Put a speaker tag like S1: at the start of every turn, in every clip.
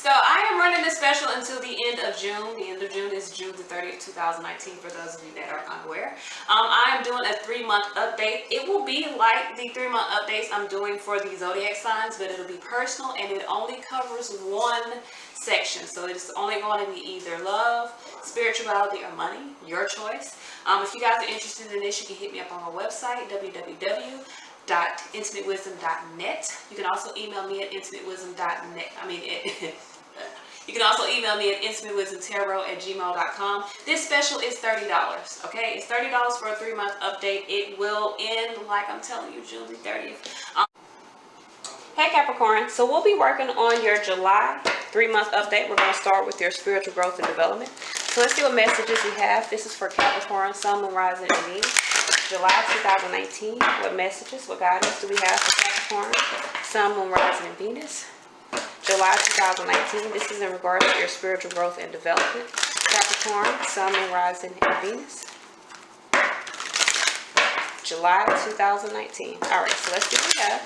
S1: So I am running this special until the end of June. The end of June is June the 30th, 2019, for those of you that are unaware. I am doing a 3-month update. It will be like the 3-month updates I'm doing for the zodiac signs, but it'll be personal and it only covers one section. So it's only going to be either love, spirituality, or money, your choice. If you guys are interested in this, you can hit me up on my website, www.intimatewisdom.net. You can also email me at intimatewisdom.net. You can also email me at intimatewisdomtarot@gmail.com. This special is $30, okay? It's $30 for a 3-month update. It will end, like I'm telling you, June the 30th. Hey Capricorn, so we'll be working on your July 3-month update. We're going to start with your spiritual growth and development. So let's see what messages we have. This is for Capricorn, Sun, Moon, Rising, and Venus. July 2019. What messages, what guidance do we have for Capricorn, Sun, Moon, Rising, and Venus? July 2019. This is in regards to your spiritual growth and development. Capricorn, Sun, Moon, Rising, and Venus. July 2019. Alright, so let's see what we have.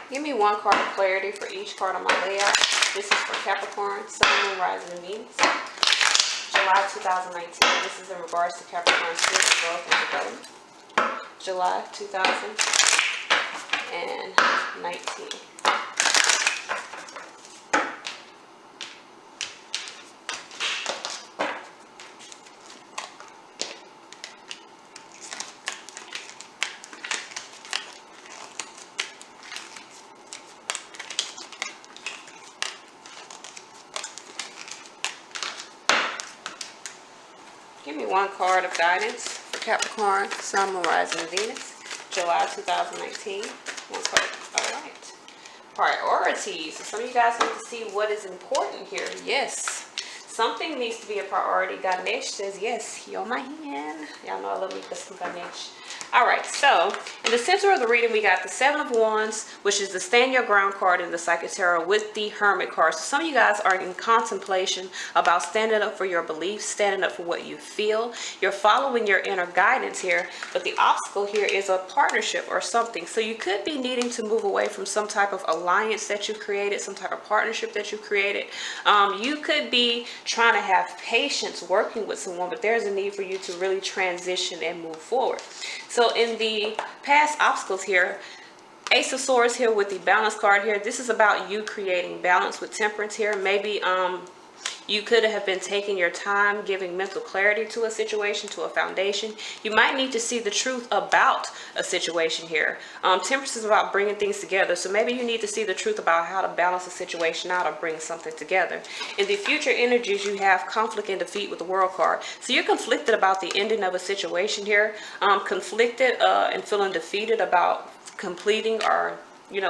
S1: Give me one card of clarity for each card on my layout. This is for Capricorn, Sun, Moon, Rising, and Venus. July 2019. This is in regards to Capricorn's spiritual growth and development. July 2019. Give me one card of guidance for Capricorn, Sun, Moon, Rising, and Venus. July 2019. One card. Alright. Priorities. So some of you guys need to see what is important here. Yes. Something needs to be a priority. Ganesh says yes. You're my hand. Y'all know I love me some Ganesh. Alright, so in the center of the reading, we got the 7 of Wands, which is the Stand Your Ground card in the Psychic Tarot, with the Hermit card. So some of you guys are in contemplation about standing up for your beliefs, standing up for what you feel. You're following your inner guidance here, but the obstacle here is a partnership or something. So you could be needing to move away from some type of alliance that you created, some type of partnership that you created. You could be trying to have patience working with someone, but there's a need for you to really transition and move forward. So in the past obstacles here, Ace of Swords here with the balance card here, this is about you creating balance with temperance here. Maybe you could have been taking your time, giving mental clarity to a situation, to a foundation. You might need to see the truth about a situation here. Temperance is about bringing things together. So maybe you need to see the truth about how to balance a situation out or bring something together. In the future energies, you have conflict and defeat with the World card. So you're conflicted about the ending of a situation here. Conflicted and feeling defeated about completing or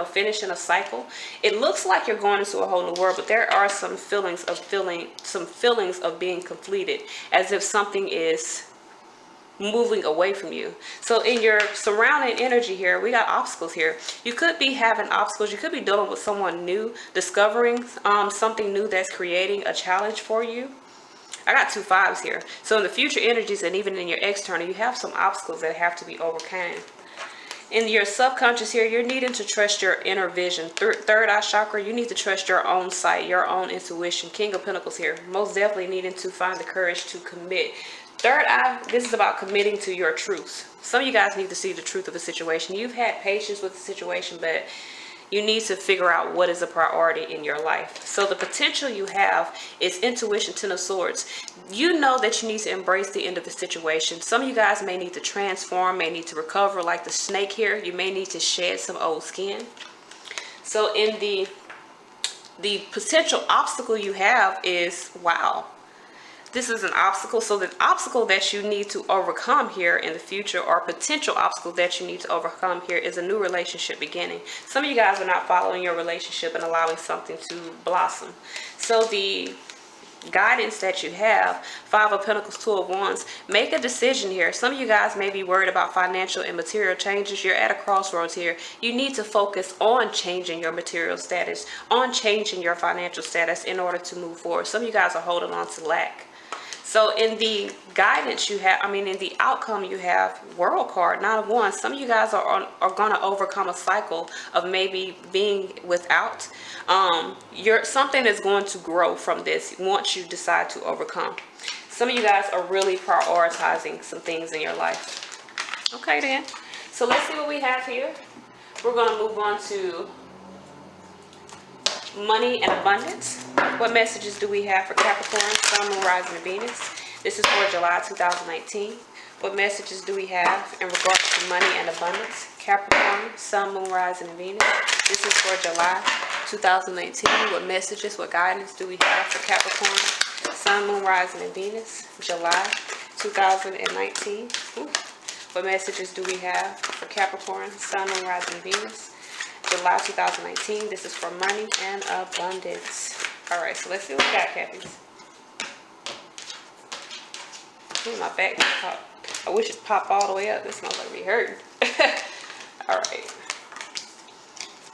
S1: finishing a cycle. It looks like you're going into a whole new world, but there are some feelings of being completed, as if something is moving away from you. So in your surrounding energy here, we got obstacles here. You could be having obstacles. You could be dealing with someone new, discovering something new that's creating a challenge for you. I got 2 5s here. So in the future energies and even in your external, you have some obstacles that have to be overcome. In your subconscious here, you're needing to trust your inner vision. Third eye chakra, you need to trust your own sight, your own intuition. King of Pentacles here, most definitely needing to find the courage to commit. Third eye, this is about committing to your truths. Some of you guys need to see the truth of a situation. You've had patience with the situation, but you need to figure out what is a priority in your life. So the potential you have is intuition, 10 of Swords. You know that you need to embrace the end of the situation. Some of you guys may need to transform, may need to recover, like the snake here. You may need to shed some old skin. So in the potential obstacle you have is, wow, this is an obstacle. So the obstacle that you need to overcome here in the future, or potential obstacle that you need to overcome here, is a new relationship beginning. Some of you guys are not following your relationship and allowing something to blossom. So the guidance that you have, Five of Pentacles, Two of Wands, make a decision here. Some of you guys may be worried about financial and material changes. You're at a crossroads here. You need to focus on changing your material status, on changing your financial status in order to move forward. Some of you guys are holding on to lack. So in the guidance you have, in the outcome you have, World card, Nine of Wands, some of you guys are going to overcome a cycle of maybe being without. Something is going to grow from this once you decide to overcome. Some of you guys are really prioritizing some things in your life. Okay then. So let's see what we have here. We're going to move on to money and abundance. What messages do we have for Capricorn, Sun, Moon, Rising, and Venus? This is for July 2019. What messages do we have in regards to money and abundance? Capricorn, Sun, Moon, Rising, and Venus. This is for July 2019. What messages, what guidance do we have for Capricorn, Sun, Moon, Rising, and Venus? July 2019. What messages do we have for Capricorn, Sun, Moon, Rising, and Venus? July 2019. This is for money and abundance. All right, so let's see what we got, Cappies. My back popped. I wish it popped all the way up. This smells like me hurting. All right.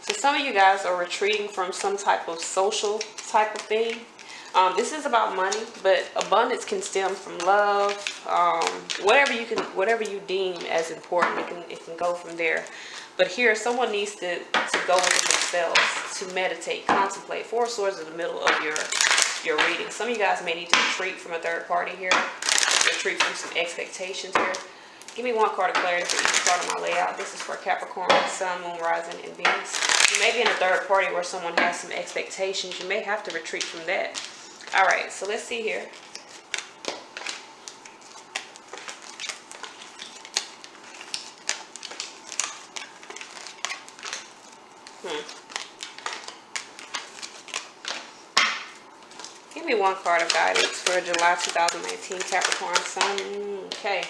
S1: So some of you guys are retreating from some type of social type of thing. This is about money, but abundance can stem from love. Whatever you deem as important, it can go from there. But here, someone needs to go within themselves, to meditate, contemplate. Four of Swords in the middle of your reading. Some of you guys may need to retreat from a third party here. Retreat from some expectations here. Give me one card of clarity for each part of my layout. This is for Capricorn, Sun, Moon, Rising, and Venus. You may be in a third party where someone has some expectations. You may have to retreat from that. All right, so let's see here. Give me one card of guidance for July 2019, Capricorn, Sun. Okay.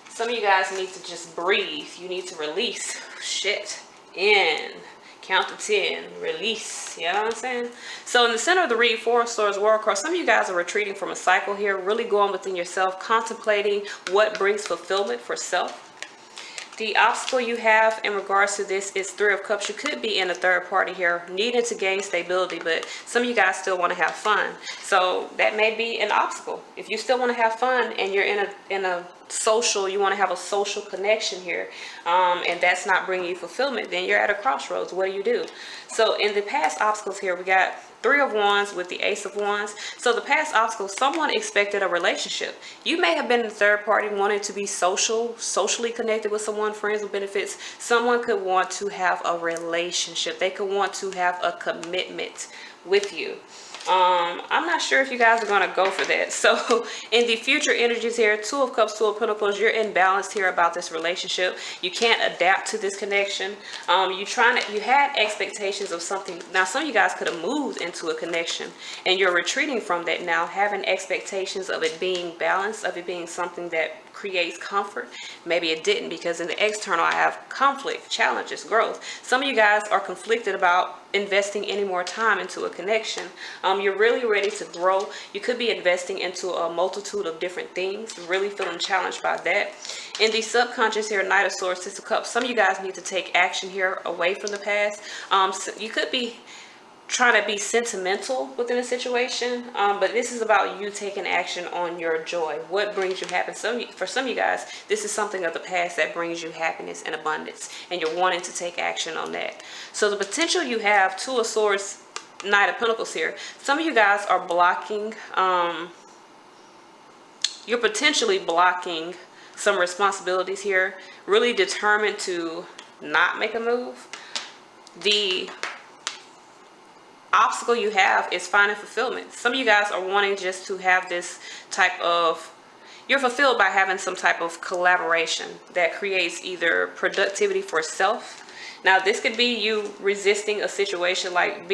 S1: Some of you guys need to just breathe. You need to release. Shit. In. Count to 10. Release. You know what I'm saying? So in the center of the read, Four of Swords, World card. Some of you guys are retreating from a cycle here. Really going within yourself. Contemplating what brings fulfillment for self. The obstacle you have in regards to this is Three of Cups. You could be in a third party here, needing to gain stability, but some of you guys still want to have fun. So that may be an obstacle. If you still want to have fun and you're in a social, you want to have a social connection here, and that's not bringing you fulfillment, then you're at a crossroads. What do? So in the past obstacles here, we got Three of Wands with the Ace of Wands. So the past obstacle, someone expected a relationship. You may have been in the third party wanting to be socially connected with someone, friends with benefits. Someone could want to have a relationship. They could want to have a commitment with you. I'm not sure if you guys are going to go for that. So in the future energies here, Two of Cups, Two of Pentacles, you're imbalanced here about this relationship. You can't adapt to this connection. You had expectations of something. Now, some of you guys could have moved into a connection and you're retreating from that now, having expectations of it being balanced, of it being something that creates comfort. Maybe it didn't, because in the external I have conflict, challenges, growth. Some of you guys are conflicted about investing any more time into a connection. You're really ready to grow. You could be investing into a multitude of different things, really feeling challenged by that. In the subconscious here, Knight of Swords, Six of Cups, some of you guys need to take action here away from the past. So you could be trying to be sentimental within a situation, but this is about you taking action on your joy. What brings you happiness? For some of you guys, this is something of the past that brings you happiness and abundance, and you're wanting to take action on that. So the potential you have, Two of Swords, Knight of Pentacles here. Some of you guys are blocking, you're potentially blocking some responsibilities here, really determined to not make a move. The obstacle you have is finding fulfillment. Some of you guys are wanting just to have this type of, you're fulfilled by having some type of collaboration that creates either productivity for self. Now this could be you resisting a situation, like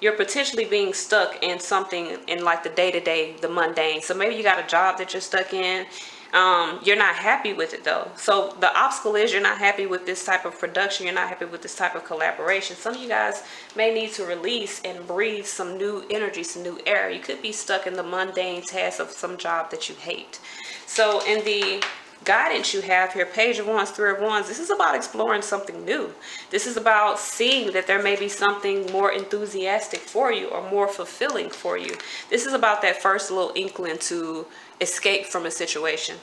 S1: you're potentially being stuck in something in like the day-to-day, the mundane. So maybe you got a job that you're stuck in. You're not happy with it though. So the obstacle is you're not happy with this type of production. You're not happy with this type of collaboration. Some of you guys may need to release and breathe some new energy, some new air. You could be stuck in the mundane task of some job that you hate. So in the guidance you have here, Page of Wands, Three of Wands, this is about exploring something new. This is about seeing that there may be something more enthusiastic for you or more fulfilling for you. This is about that first little inkling to escape from a situation.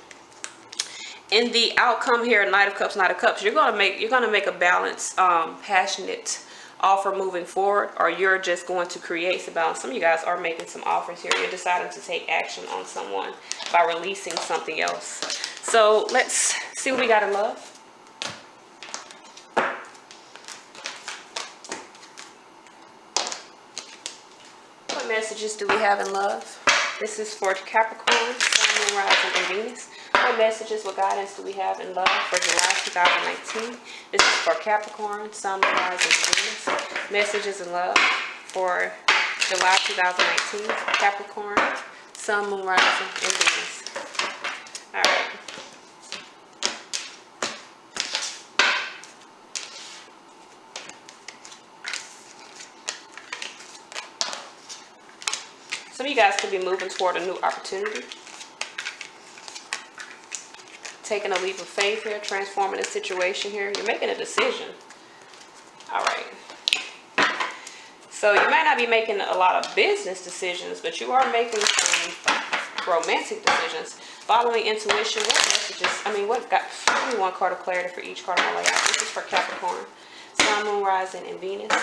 S1: In the outcome here, Knight of Cups, Knight of Cups, you're gonna make a balanced, passionate offer moving forward, or you're just going to create some balance. Some of you guys are making some offers here. You're deciding to take action on someone by releasing something else. So let's see what we got in love. What messages do we have in love? This is for Capricorn, Sun, Moon, Rising, and Venus. What messages, what guidance do we have in love for July 2019? This is for Capricorn, Sun, Moon, Rising, and Venus. Messages in love for July 2019, Capricorn, Sun, Moon, Rising, and Venus. All right. Some of you guys could be moving toward a new opportunity. Taking a leap of faith here, transforming a situation here. You're making a decision. All right. So you might not be making a lot of business decisions, but you are making some romantic decisions. Following intuition, what messages, give me one card of clarity for each card on my layout. This is for Capricorn, Sun, Moon, Rising, and Venus.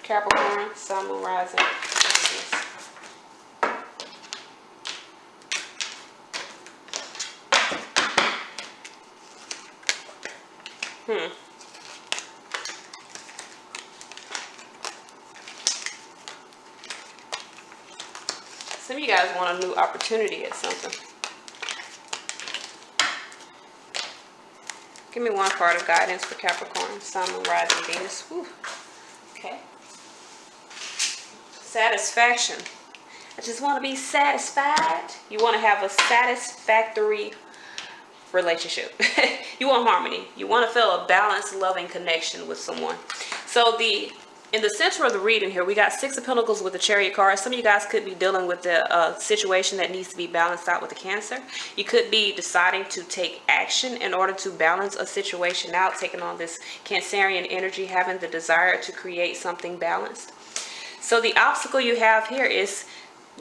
S1: Capricorn, Sun, Moon, Rising, and Venus. Some of you guys want a new opportunity at something. Give me one card of guidance for Capricorn, Sun, Moon, Rising, Venus. Whew. Okay. Satisfaction. I just want to be satisfied. You want to have a satisfactory relationship. You want harmony. You want to feel a balanced, loving connection with someone. So in the center of the reading here, we got Six of Pentacles with the Chariot card. Some of you guys could be dealing with a situation that needs to be balanced out with the Cancer. You could be deciding to take action in order to balance a situation out, taking on this Cancerian energy, having the desire to create something balanced. So the obstacle you have here is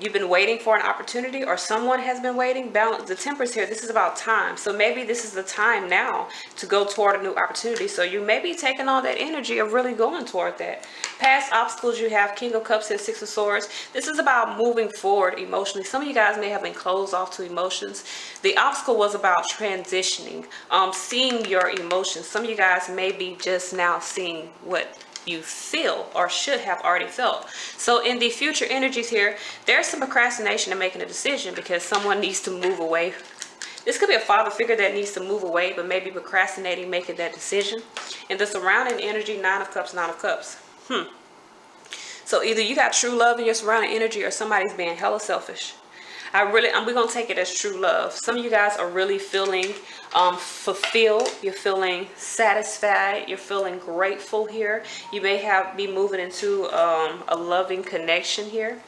S1: you've been waiting for an opportunity, or someone has been waiting. Balance the Temperance here. This is about time. So maybe this is the time now to go toward a new opportunity. So you may be taking on that energy of really going toward that. Past obstacles you have, King of Cups and Six of Swords. This is about moving forward emotionally. Some of you guys may have been closed off to emotions. The obstacle was about transitioning, seeing your emotions. Some of you guys may be just now seeing what you feel or should have already felt. So in the future energies here, there's some procrastination in making a decision because someone needs to move away. This could be a father figure that needs to move away, but maybe procrastinating making that decision. And the surrounding energy, Nine of Cups, Nine of Cups. So either you got true love in your surrounding energy, or somebody's being hella selfish. We're gonna take it as true love. Some of you guys are really feeling fulfilled. You're feeling satisfied. You're feeling grateful here. You may be moving into a loving connection here.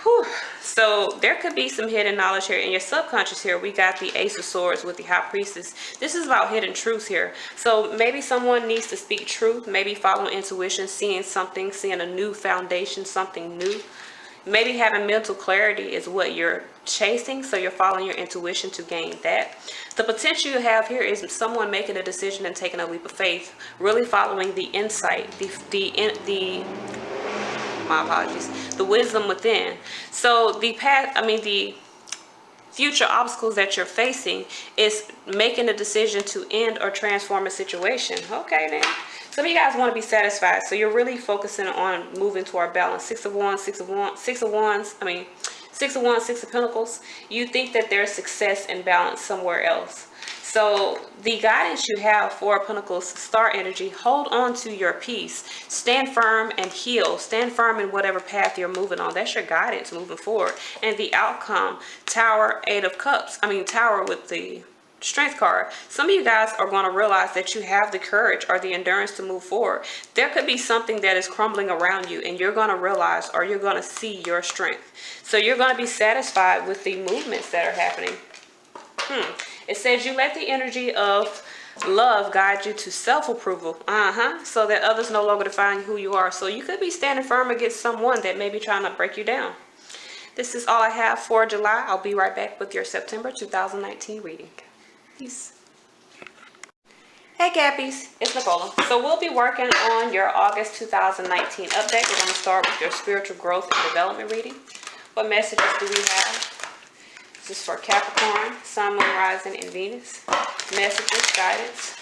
S1: Whew. So there could be some hidden knowledge here in your subconscious here. We got the Ace of Swords with the High Priestess. This is about hidden truths here. So maybe someone needs to speak truth, maybe following intuition, seeing something, seeing a new foundation, something new. Maybe having mental clarity is what you're chasing, so you're following your intuition to gain that. The potential you have here is someone making a decision and taking a leap of faith, really following the insight, the wisdom within. So the future obstacles that you're facing is making a decision to end or transform a situation. Okay, then. Some of you guys want to be satisfied, so you're really focusing on moving toward balance. Six of Wands, Six of Pentacles. You think that there's success and balance somewhere else. So the guidance you have for Pentacles star energy, hold on to your peace. Stand firm and heal. Stand firm in whatever path you're moving on. That's your guidance moving forward. And the outcome, Tower, Eight of Cups. I mean, Tower with the Strength card. Some of you guys are going to realize that you have the courage or the endurance to move forward. There could be something that is crumbling around you, and you're going to realize, or you're going to see your strength. So you're going to be satisfied with the movements that are happening. It says you let the energy of love guide you to self-approval. So that others no longer define who you are. So you could be standing firm against someone that may be trying to break you down. This is all I have for July. I'll be right back with your September 2019 reading. Peace. Hey Cappies, it's Nicola. So we'll be working on your August 2019 update. We're going to start with your spiritual growth and development reading. What messages do we have? This is for Capricorn, Sun, Moon, Rising, and Venus. Messages, guidance.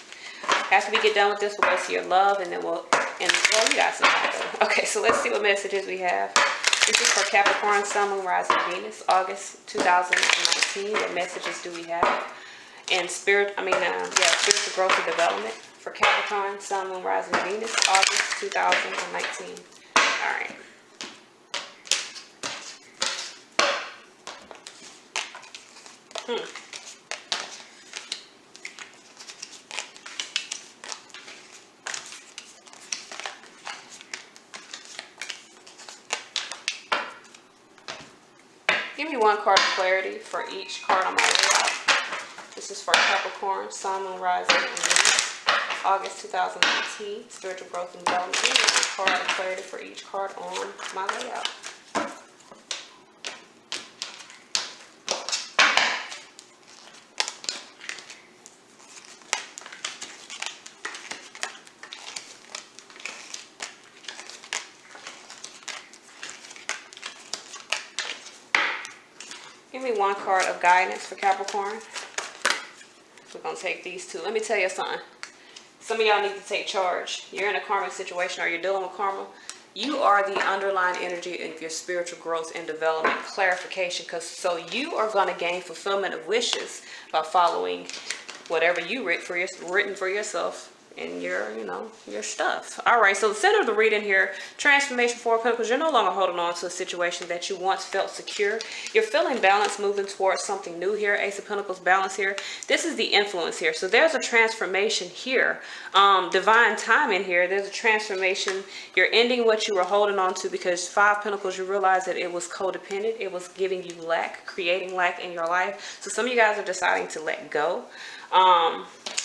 S1: After we get done with this, we'll go to your love, and then well, you got some time. Okay, so let's see what messages we have. This is for Capricorn, Sun, Moon, Rising, Venus, August 2019. What messages do we have? And spiritual growth and development for Capricorn, Sun, Moon, Rising, Venus, August 2019. All right. Give me one card of clarity for each card on my way out. This is for Capricorn, Sun, Moon, Rising, and Venus, August 2019, spiritual growth and development. Give me one card of clarity for each card on my layout. Give me one card of guidance for Capricorn. We're going to take these two. Let me tell you something. Some of y'all need to take charge. You're in a karmic situation or you're dealing with karma. You are the underlying energy of your spiritual growth and development, clarification. So you are going to gain fulfillment of wishes by following whatever you written for yourself in your stuff. All right, so the center of the reading here, transformation, Four of Pentacles. You're no longer holding on to a situation that you once felt secure. You're feeling balance, moving towards something new here. Ace of Pentacles, balance here. This is the influence here. So there's a transformation here. Divine timing here. There's a transformation. You're ending what you were holding on to, because Five Pentacles, you realize that it was codependent. It was giving you lack, creating lack in your life. So some of you guys are deciding to let go.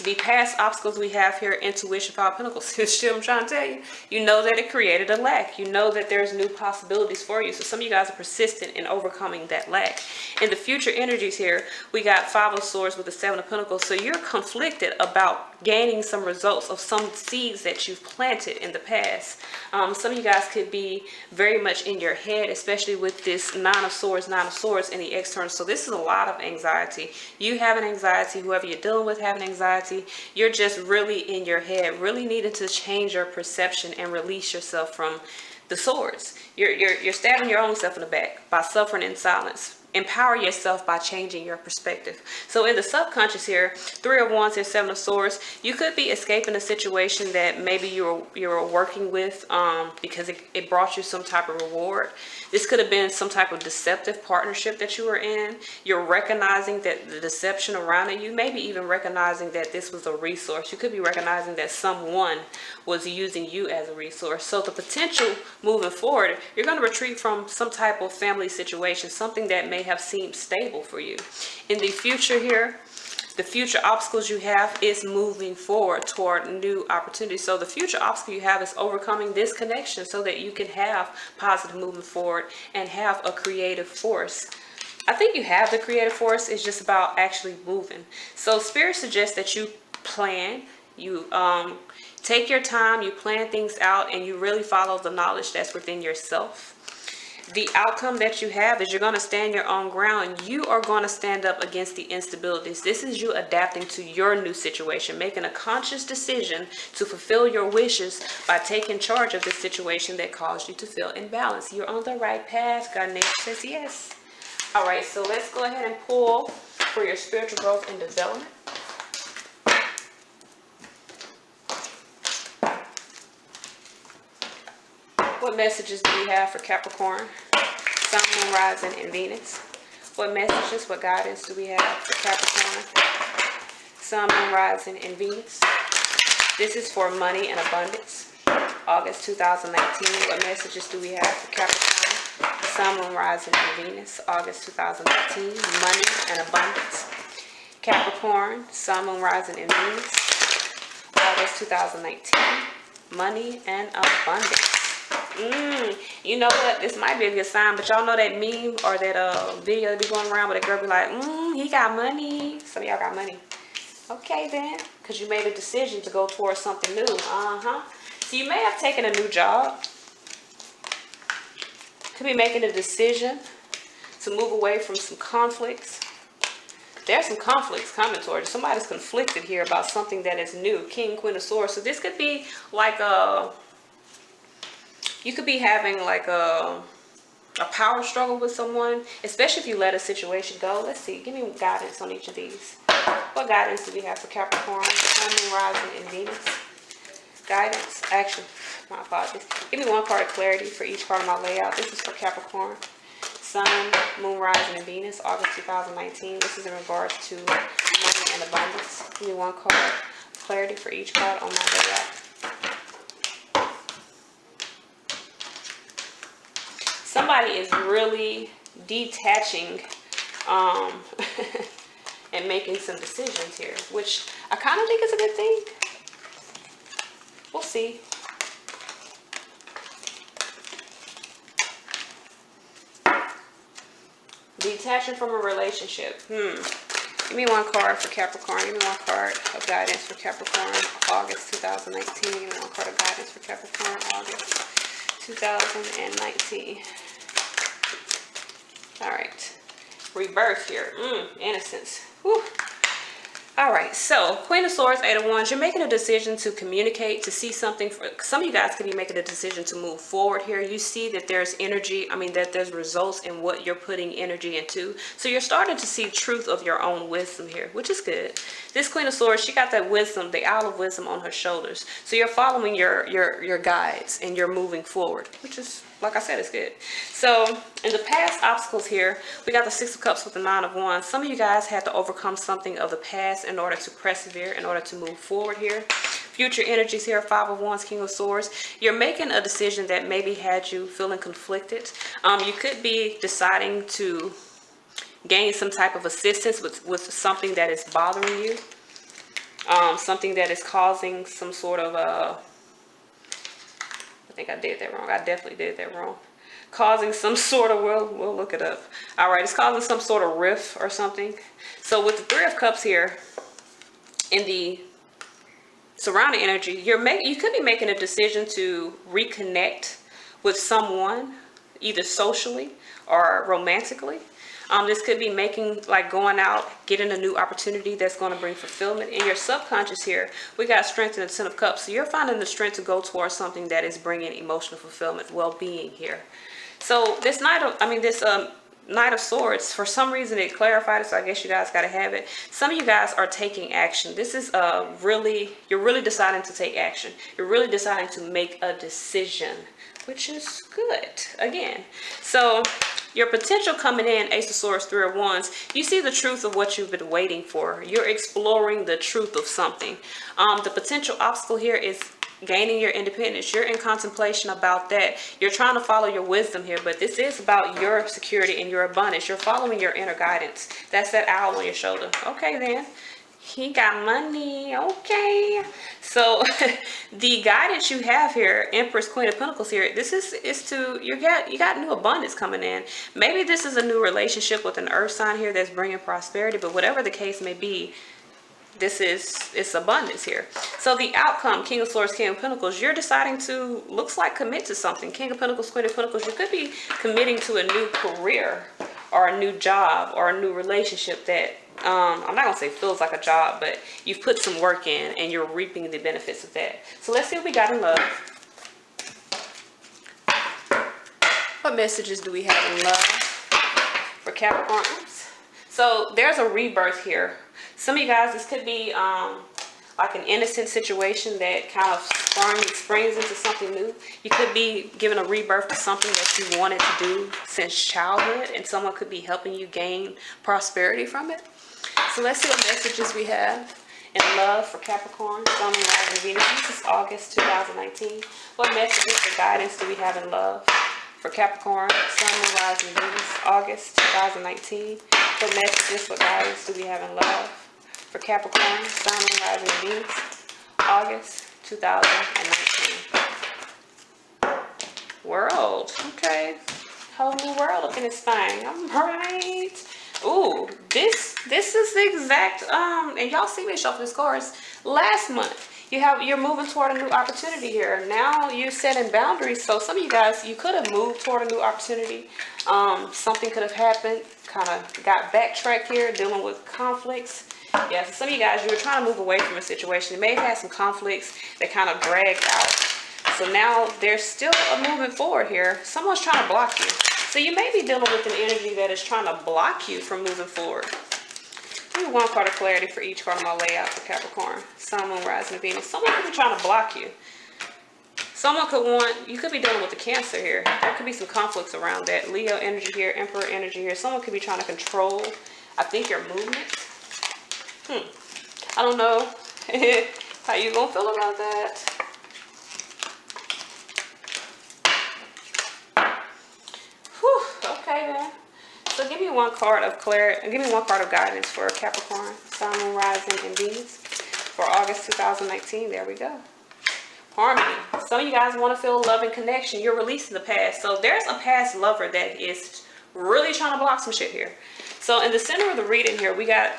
S1: The past obstacles we have here, intuition, Five Pentacles. Shit, I'm trying to tell you. You know that it created a lack. You know that there's new possibilities for you. So some of you guys are persistent in overcoming that lack. In the future energies here, we got Five of Swords with the Seven of Pentacles. So you're conflicted about gaining some results of some seeds that you've planted in the past. Some of you guys could be very much in your head, especially with this Nine of Swords in the external. So this is a lot of anxiety. You have an anxiety, whoever you're dealing with have an anxiety. You're just really in your head, really needing to change your perception and release yourself from the swords. You're stabbing your own self in the back by suffering in silence. Empower yourself by changing your perspective. So in the subconscious here, Three of Wands and Seven of Swords, you could be escaping a situation that maybe you were working with because it brought you some type of reward. This could have been some type of deceptive partnership that you were in. You're recognizing that the deception around you, maybe even recognizing that this was a resource. You could be recognizing that someone was using you as a resource. So the potential moving forward, you're going to retreat from some type of family situation, something that may have seemed stable for you. In the future here, the future obstacles you have is moving forward toward new opportunities. So the future obstacle you have is overcoming this connection so that you can have positive movement forward and have a creative force. I think you have the creative force. It's just about actually moving. So Spirit suggests that you plan, you take your time, you plan things out, and you really follow the knowledge that's within yourself. The outcome that you have is you're going to stand your own ground. You are going to stand up against the instabilities. This is you adapting to your new situation, making a conscious decision to fulfill your wishes by taking charge of the situation that caused you to feel imbalanced. You're on the right path. God nature says yes. All right, so let's go ahead and pull for your spiritual growth and development. What messages do we have for Capricorn? Sun, Moon, Rising, and Venus. What messages, what guidance do we have for Capricorn? Sun, Moon, Rising, and Venus. This is for money and abundance. August 2019. What messages do we have for Capricorn? Sun, Moon, Rising, and Venus. August 2019. Money and abundance. Capricorn, Sun, Moon, Rising, and Venus. August 2019. Money and abundance. You know what? This might be a good sign, but y'all know that meme or that video that be going around where that girl be like, he got money. Some of y'all got money. Okay then, because you made a decision to go towards something new. So you may have taken a new job. Could be making a decision to move away from some conflicts. There's some conflicts coming towards you. Somebody's conflicted here about something that is new. King, Queen of Swords. So this could be like you could be having like a power struggle with someone, especially if you let a situation go. Let's see. Give me guidance on each of these. What guidance do we have for Capricorn, Sun, Moon, Rising, and Venus? Guidance. Actually, my apologies. Give me one card of clarity for each part of my layout. This is for Capricorn, Sun, Moon, Rising, and Venus, August 2019. This is in regards to money and abundance. Give me one card of clarity for each card on my layout. Somebody is really detaching and making some decisions here, which I kind of think is a good thing. We'll see. Detaching from a relationship. Give me one card for Capricorn. Give me one card of guidance for Capricorn, August 2019. Give me one card of guidance for Capricorn, August 2019. All right. Rebirth here. Innocence. Whew. All right. So, Queen of Swords, Eight of Wands. You're making a decision to communicate, to see something. Some of you guys could be making a decision to move forward here. You see that there's energy. That there's results in what you're putting energy into. So, you're starting to see truth of your own wisdom here, which is good. This Queen of Swords, she got that wisdom, the owl of wisdom on her shoulders. So, you're following your guides and you're moving forward, which is, like I said, it's good. So, in the past obstacles here, we got the Six of Cups with the Nine of Wands. Some of you guys had to overcome something of the past in order to persevere, in order to move forward here. Future energies here, Five of Wands, King of Swords. You're making a decision that maybe had you feeling conflicted. You could be deciding to gain some type of assistance with something that is bothering you. Something that is causing some sort of I think I did that wrong. I definitely did that wrong. Causing some sort of, we'll look it up. All right, it's causing some sort of rift or something. So with the Three of Cups here, in the surrounding energy, you could be making a decision to reconnect with someone, either socially or romantically. This could be going out, getting a new opportunity that's going to bring fulfillment. In your subconscious here, we got strength in the Ten of Cups. So you're finding the strength to go towards something that is bringing emotional fulfillment, well-being here. So this Knight of Swords, for some reason it clarified it, so I guess you guys got to have it. Some of you guys are taking action. This is you're really deciding to take action. You're really deciding to make a decision, which is good, again. So your potential coming in, Ace of Swords, Three of Wands, you see the truth of what you've been waiting for. You're exploring the truth of something. The potential obstacle here is gaining your independence. You're in contemplation about that. You're trying to follow your wisdom here, but this is about your security and your abundance. You're following your inner guidance. That's that owl on your shoulder. Okay then. He got money. Okay. So the guidance you have here, Empress, Queen of Pentacles here, this is to, you got new abundance coming in. Maybe this is a new relationship with an earth sign here that's bringing prosperity, but whatever the case may be, it's abundance here. So the outcome, King of Swords, King of Pentacles, you're deciding to, looks like, commit to something. King of Pentacles, Queen of Pentacles, you could be committing to a new career or a new job or a new relationship that, I'm not going to say feels like a job, but you've put some work in and you're reaping the benefits of that. So let's see what we got in love. What messages do we have in love for Capricorn? So there's a rebirth here. Some of you guys, this could be like an innocent situation that kind of springs into something new. You could be giving a rebirth to something that you wanted to do since childhood, and someone could be helping you gain prosperity from it. So let's see what messages we have in love for Capricorn, Sun, Moon, Rising, Venus. This is August 2019. What messages for guidance do we have in love for Capricorn, Sun, Moon, Rising, Venus, August 2019? What messages for guidance do we have in love for Capricorn, Sun, Moon, Rising, Venus, August 2019? World. Okay. Whole new world up in this thing. All right. Ooh, this is the exact and y'all see me shuffle these cards last month. You're moving toward a new opportunity here. Now you're setting boundaries. So some of you guys, you could have moved toward a new opportunity. Something could have happened, kind of got backtracked here, dealing with conflicts. Yeah, so some of you guys, you were trying to move away from a situation. You may have had some conflicts that kind of dragged out. So now there's still a movement forward here. Someone's trying to block you. So you may be dealing with an energy that is trying to block you from moving forward. Give me one card of clarity for each card of my layout for Capricorn, Sun, Moon, Rising, Venus. Someone could be trying to block you. Someone you could be dealing with a Cancer here. There could be some conflicts around that. Leo energy here, Emperor energy here. Someone could be trying to control, I think, your movements. I don't know how you gonna feel about that. Okay then. So give me one card of clarity. Give me one card of guidance for Capricorn, Sun, Moon, Rising, and Venus for August 2019. There we go. Harmony. Some of you guys want to feel love and connection. You're releasing the past. So there's a past lover that is really trying to block some shit here. So in the center of the reading here, we got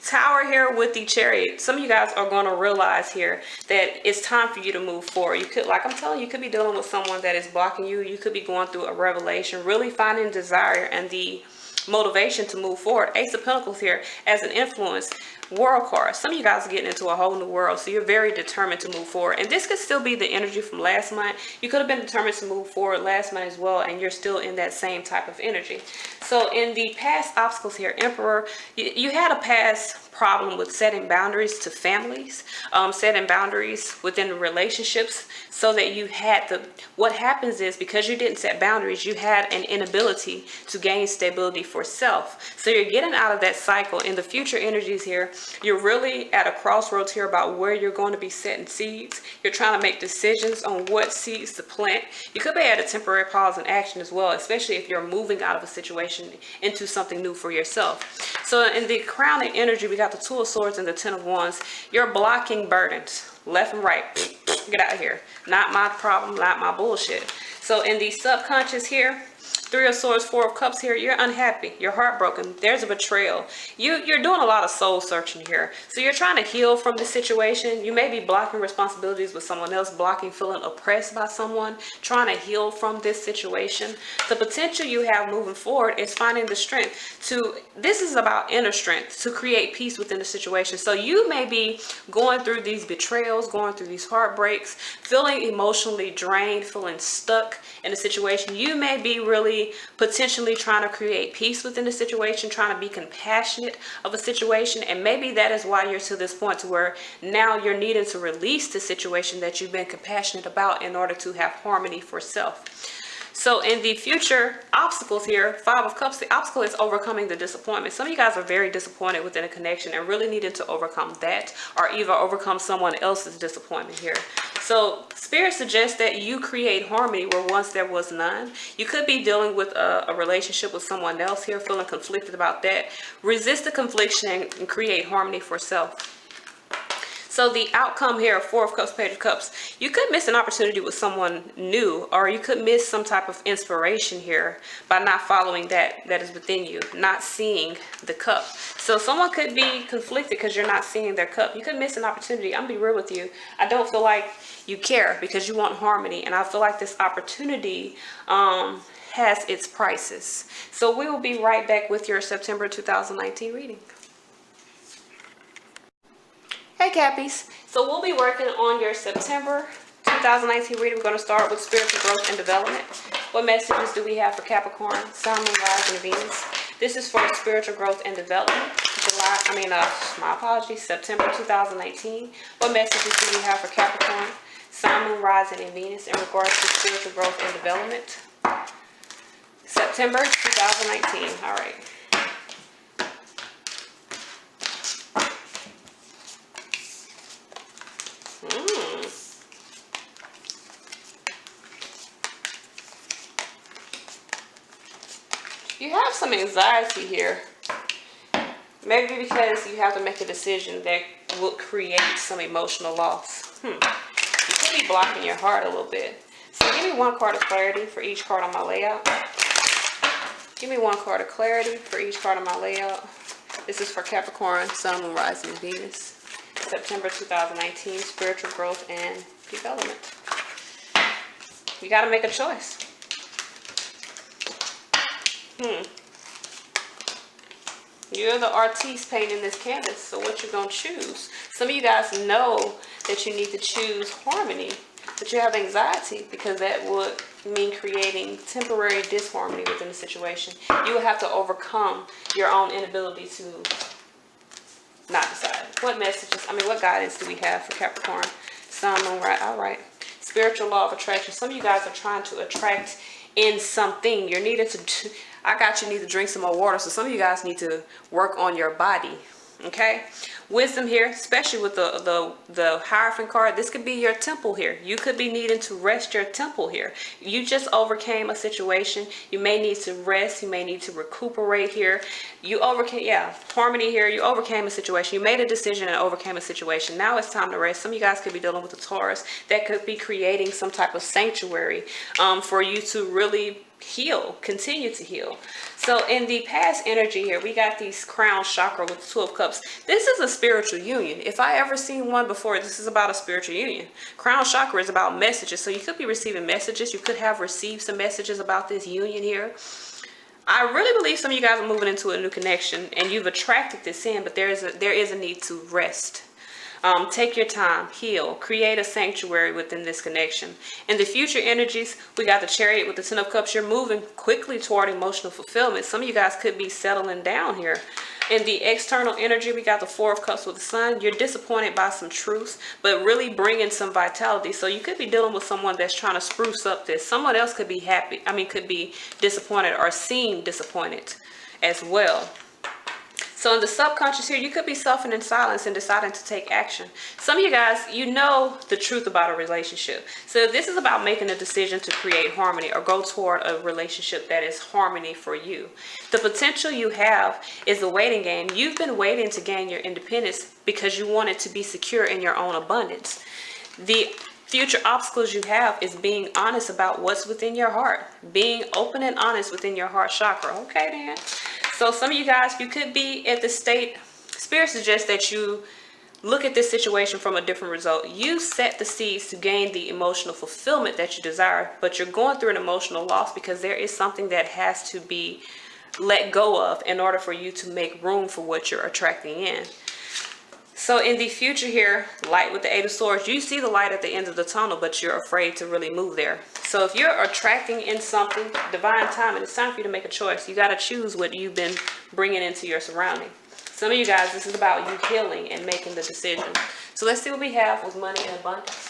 S1: Tower here with the Chariot. Some of you guys are going to realize here that it's time for you to move forward. You could, like I'm telling you, you could be dealing with someone that is blocking you. You could be going through a revelation, really finding desire and the motivation to move forward. Ace of Pentacles here as an influence. World card. Some of you guys are getting into a whole new world, so you're very determined to move forward. And this could still be the energy from last month. You could have been determined to move forward last month as well, and you're still in that same type of energy. So in the past obstacles here, Emperor, you had a past problem with setting boundaries to families, setting boundaries within relationships, so that you had what happens is, because you didn't set boundaries, you had an inability to gain stability for self. So you're getting out of that cycle. In the future energies here, you're really at a crossroads here about where you're going to be setting seeds. You're trying to make decisions on what seeds to plant. You could be at a temporary pause in action as well, especially if you're moving out of a situation into something new for yourself. So in the crowning energy, we got the Two of Swords and the Ten of Wands. You're blocking burdens left and right. Get out of here. Not my problem, not my bullshit. So in the subconscious here, Three of Swords, Four of Cups here, you're unhappy, you're heartbroken, there's a betrayal. You're doing a lot of soul searching here. So you're trying to heal from the situation. You may be blocking responsibilities with someone else, blocking feeling oppressed by someone, trying to heal from this situation. The potential you have moving forward is finding the strength to, this is about inner strength, to create peace within the situation. So you may be going through these betrayals, going through these heartbreaks, feeling emotionally drained, feeling stuck in a situation. You may be really potentially trying to create peace within the situation, trying to be compassionate of a situation, and maybe that is why you're to this point to where now you're needing to release the situation that you've been compassionate about in order to have harmony for self. So in the future obstacles here, Five of Cups, the obstacle is overcoming the disappointment. Some of you guys are very disappointed within a connection and really needed to overcome that, or either overcome someone else's disappointment here. So Spirit suggests that you create harmony where once there was none. You could be dealing with a relationship with someone else here, feeling conflicted about that. Resist the confliction and create harmony for self. So the outcome here, Four of Cups, Page of Cups, you could miss an opportunity with someone new, or you could miss some type of inspiration here by not following that is within you, not seeing the cup. So someone could be conflicted because you're not seeing their cup. You could miss an opportunity. I'm gonna be real with you. I don't feel like you care because you want harmony, and I feel like this opportunity has its prices. So we will be right back with your September 2019 reading. Hey Cappies, so we'll be working on your September 2019 reading. We're going to start with spiritual growth and development. What messages do we have for Capricorn, Sun, Moon, Rising, and Venus? This is for spiritual growth and development. My apologies, September 2019. What messages do we have for Capricorn, Sun, Moon, Rising, and Venus in regards to spiritual growth and development? September 2019. All right. You have some anxiety here. Maybe because you have to make a decision that will create some emotional loss. You could be blocking your heart a little bit. So give me one card of clarity for each card on my layout. Give me one card of clarity for each card on my layout. This is for Capricorn, Sun, Moon, Rising, and Venus. September 2019, spiritual growth and development. You got to make a choice. You're the artiste painting this canvas, so what you gonna choose? Some of you guys know that you need to choose harmony, but you have anxiety because that would mean creating temporary disharmony within the situation. You will have to overcome your own inability to not decide. What messages, what guidance do we have for Capricorn, Sun, Moon, right? All right. Spiritual law of attraction. Some of you guys are trying to attract in something. You're needed to... you need to drink some more water. So some of you guys need to work on your body. Okay. Wisdom here, especially with the Hierophant card. This could be your temple here. You could be needing to rest your temple here. You just overcame a situation. You may need to rest. You may need to recuperate here. You overcame, harmony here. You overcame a situation. You made a decision and overcame a situation. Now it's time to rest. Some of you guys could be dealing with a Taurus that could be creating some type of sanctuary for you to really heal, continue to heal. So in the past energy here, we got these crown chakra with the Two of Cups. This is a spiritual union. If I ever seen one before, this is about a spiritual union. Crown chakra is about messages. So you could be receiving messages. You could have received some messages about this union here. I really believe some of you guys are moving into a new connection and you've attracted this in, but there is a need to rest. Take your time, heal, create a sanctuary within this connection. In the future energies, we got the Chariot with the Ten of Cups. You're moving quickly toward emotional fulfillment. Some of you guys could be settling down here. In the external energy, we got the Four of Cups with the Sun. You're disappointed by some truths, but really bringing some vitality. So you could be dealing with someone that's trying to spruce up this. Someone else could be could be disappointed or seem disappointed as well. So in the subconscious here, you could be suffering in silence and deciding to take action. Some of you guys, you know the truth about a relationship. So this is about making a decision to create harmony or go toward a relationship that is harmony for you. The potential you have is a waiting game. You've been waiting to gain your independence because you wanted to be secure in your own abundance. The future obstacles you have is being honest about what's within your heart. Being open and honest within your heart chakra. Okay, then. So some of you guys, you could be at the state, Spirit suggests that you look at this situation from a different result. You set the seeds to gain the emotional fulfillment that you desire, but you're going through an emotional loss because there is something that has to be let go of in order for you to make room for what you're attracting in. So in the future here, light with the Eight of Swords, you see the light at the end of the tunnel, but you're afraid to really move there. So if you're attracting in something, divine timing, it's time for you to make a choice. You got to choose what you've been bringing into your surrounding. Some of you guys, this is about you healing and making the decision. So let's see what we have with money and abundance.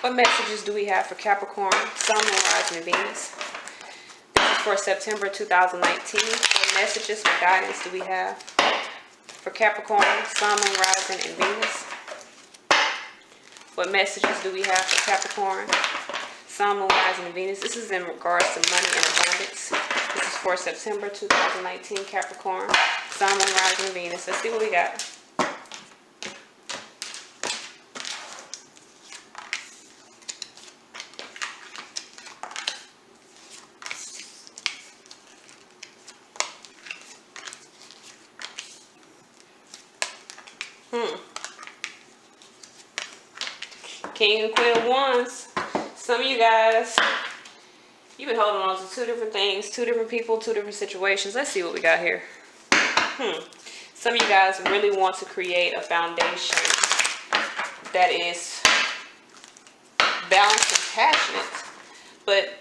S1: What messages do we have for Capricorn, Sun, Moon, Rising, and Venus? This is for September 2019. What messages, what guidance do we have for Capricorn, Sun, Moon, Rising, and Venus? What messages do we have for Capricorn, Sun, Moon, Rising, and Venus? This is in regards to money and abundance. This is for September 2019, Capricorn, Sun, Moon, Rising, and Venus. Let's see what we got. King and Queen of Wands. Some of you guys, you've been holding on to two different things, two different people, two different situations. Let's see what we got here. Some of you guys really want to create a foundation that is balanced and passionate. But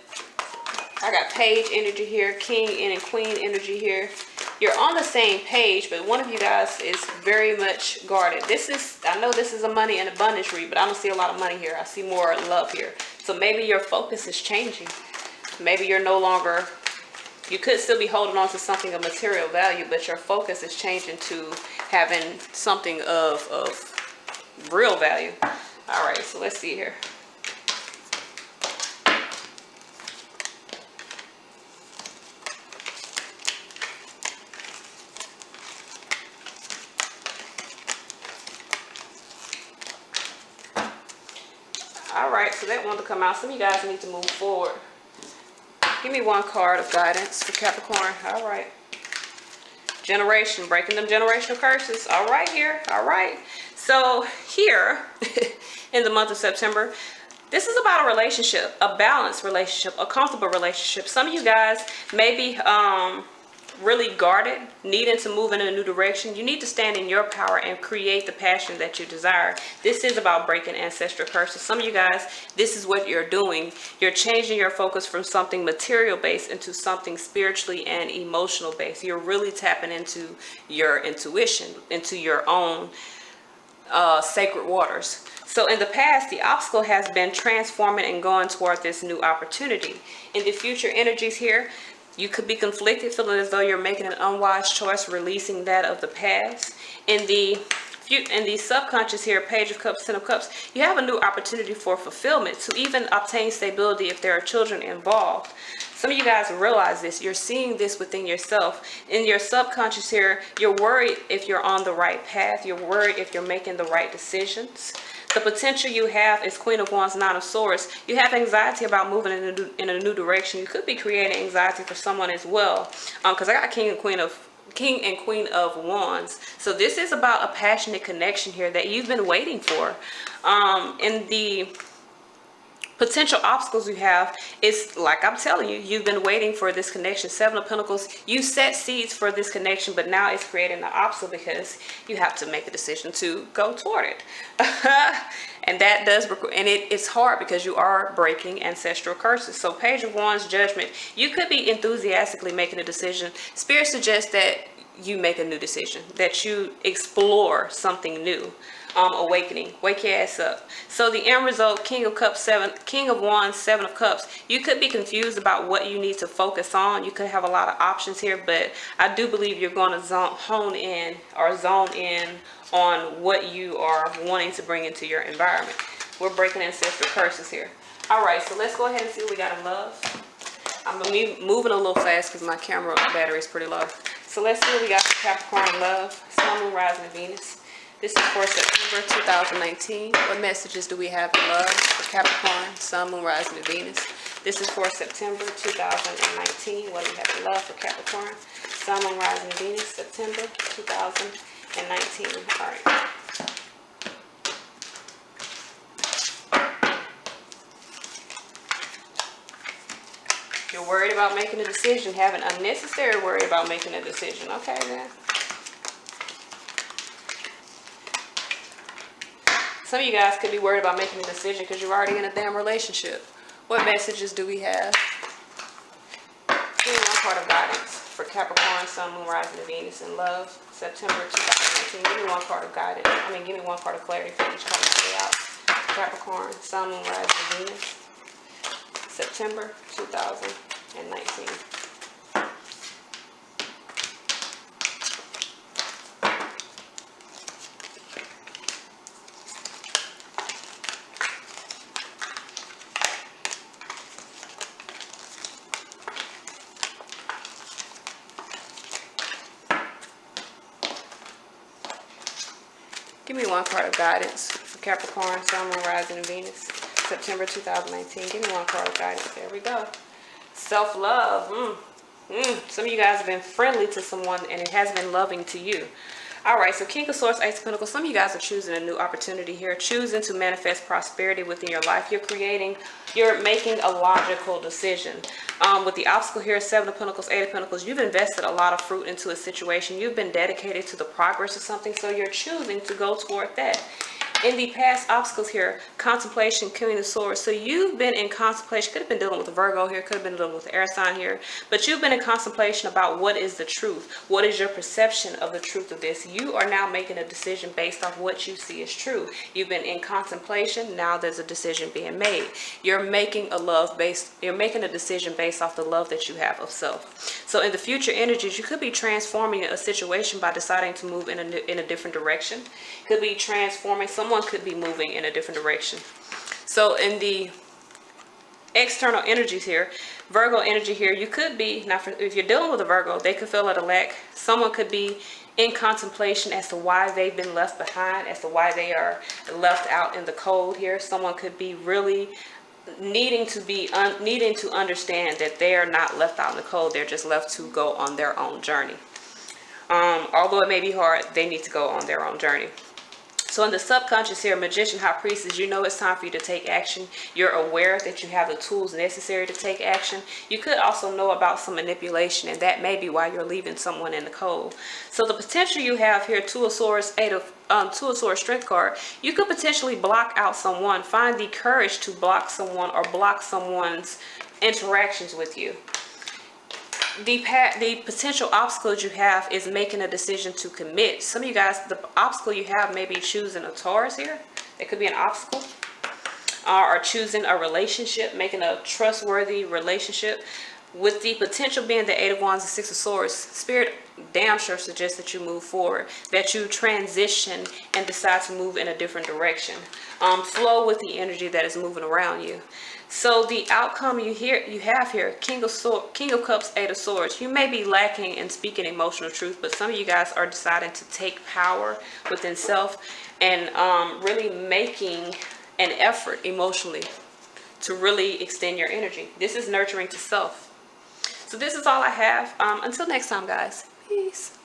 S1: I got Page energy here, King and Queen energy here. you're on the same page, but one of you guys is very much guarded. I know this is a money and abundance read, but I don't see a lot of money here. I see more love here. So maybe your focus is changing. Maybe you're no longer, you could still be holding on to something of material value, but your focus is changing to having something of real value. All right, so let's see here. All right, so that wanted to come out. Some of you guys need to move forward. Give me one card of guidance for Capricorn. All right. Generation, breaking them generational curses. All right here. All right. So here in the month of September, this is about a relationship, a balanced relationship, a comfortable relationship. Some of you guys may be really guarded, needing to move in a new direction. You need to stand in your power and create the passion that you desire. This is about breaking ancestral curses. Some of you guys, this is what you're doing. You're changing your focus from something material based into something spiritually and emotional based. You're really tapping into your intuition, into your own sacred waters. So in the past, the obstacle has been transforming and going toward this new opportunity. In the future energies here, you could be conflicted, feeling as though you're making an unwise choice, releasing that of the past. In the subconscious here, Page of Cups, Ten of Cups, you have a new opportunity for fulfillment, to even obtain stability if there are children involved. Some of you guys realize this. You're seeing this within yourself. In your subconscious here, you're worried if you're on the right path. You're worried if you're making the right decisions. The potential you have is Queen of Wands, Nine of Swords. You have anxiety about moving in a new direction. You could be creating anxiety for someone as well. Because I got King and Queen of Wands. So this is about a passionate connection here that you've been waiting for. In the potential obstacles you have, it's like I'm telling you, you've been waiting for this connection. Seven of Pentacles, you set seeds for this connection, but now it's creating an obstacle because you have to make a decision to go toward it. And that does, and it's hard because you are breaking ancestral curses. So Page of Wands, Judgment, you could be enthusiastically making a decision. Spirit suggests that you make a new decision, that you explore something new. Awakening, wake your ass up. So the end result, King of Cups, King of Wands, Seven of Cups. You could be confused about what you need to focus on. You could have a lot of options here, but I do believe you're going to zone in on what you are wanting to bring into your environment. We're breaking ancestral curses here. All right, so let's go ahead and see what we got in love. I'm moving a little fast because my camera battery is pretty low. So let's see what we got for Capricorn in love. Sun, Moon, Rising, and Venus. This is for September 2019. What messages do we have in love for Capricorn, Sun, Moon, Rising, and Venus? This is for September 2019. What do we have in love for Capricorn, Sun, Moon, Rising, and Venus? September 2019. All right. You're worried about making a decision, having unnecessary worry about making a decision. Okay, then. Some of you guys could be worried about making a decision because you're already in a damn relationship. What messages do we have? Give me one card of guidance for Capricorn, Sun, Moon, Rising, and Venus in love. September 2019. Give me one card of guidance. Give me one card of clarity for each card to play out. Capricorn, Sun, Moon, Rising, and Venus. September 2019. Give me one card of guidance for Capricorn, Sun, Moon, Rising, and Venus. September 2019. Give me one card of guidance. There we go. Self-love. Some of you guys have been friendly to someone and it has been loving to you. All right, so King of Swords, Ace of Pentacles. Some of you guys are choosing a new opportunity here, choosing to manifest prosperity within your life. You're making a logical decision. With the obstacle here, Seven of Pentacles, Eight of Pentacles, you've invested a lot of fruit into a situation. You've been dedicated to the progress of something, so you're choosing to go toward that. In the past obstacles here, contemplation, Queen of Swords. So you've been in contemplation. Could have been dealing with a Virgo here. Could have been dealing with an air sign here. But you've been in contemplation about what is the truth. What is your perception of the truth of this? You are now making a decision based off what you see as true. You've been in contemplation. Now there's a decision being made. You're making a decision based off the love that you have of self. So in the future energies, you could be transforming a situation by deciding to move in a different direction. Could be transforming. Someone could be moving in a different direction. So in the external energies here, Virgo energy here, you could be, now if you're dealing with a Virgo, they could feel at a lack. Someone could be in contemplation as to why they've been left behind, as to why they are left out in the cold here. Someone could be really needing to understand that they are not left out in the cold. They're just left to go on their own journey. Although it may be hard, they need to go on their own journey. So in the subconscious here, Magician, High Priestess, you know it's time for you to take action. You're aware that you have the tools necessary to take action. You could also know about some manipulation, and that may be why you're leaving someone in the cold. So the potential you have here, Two of Swords, Two of Swords, Strength card, you could potentially block out someone. Find the courage to block someone or block someone's interactions with you. The potential obstacles you have is making a decision to commit. Some of you guys, the obstacle you have may be choosing a Taurus here. It could be an obstacle. Or choosing a relationship, making a trustworthy relationship. With the potential being the Eight of Wands and Six of Swords, Spirit damn sure suggests that you move forward, that you transition and decide to move in a different direction. Flow with the energy that is moving around you. So the outcome you have here, King of Cups, Eight of Swords. You may be lacking in speaking emotional truth, but some of you guys are deciding to take power within self and really making an effort emotionally to really extend your energy. This is nurturing to self. So this is all I have. Until next time, guys. Peace.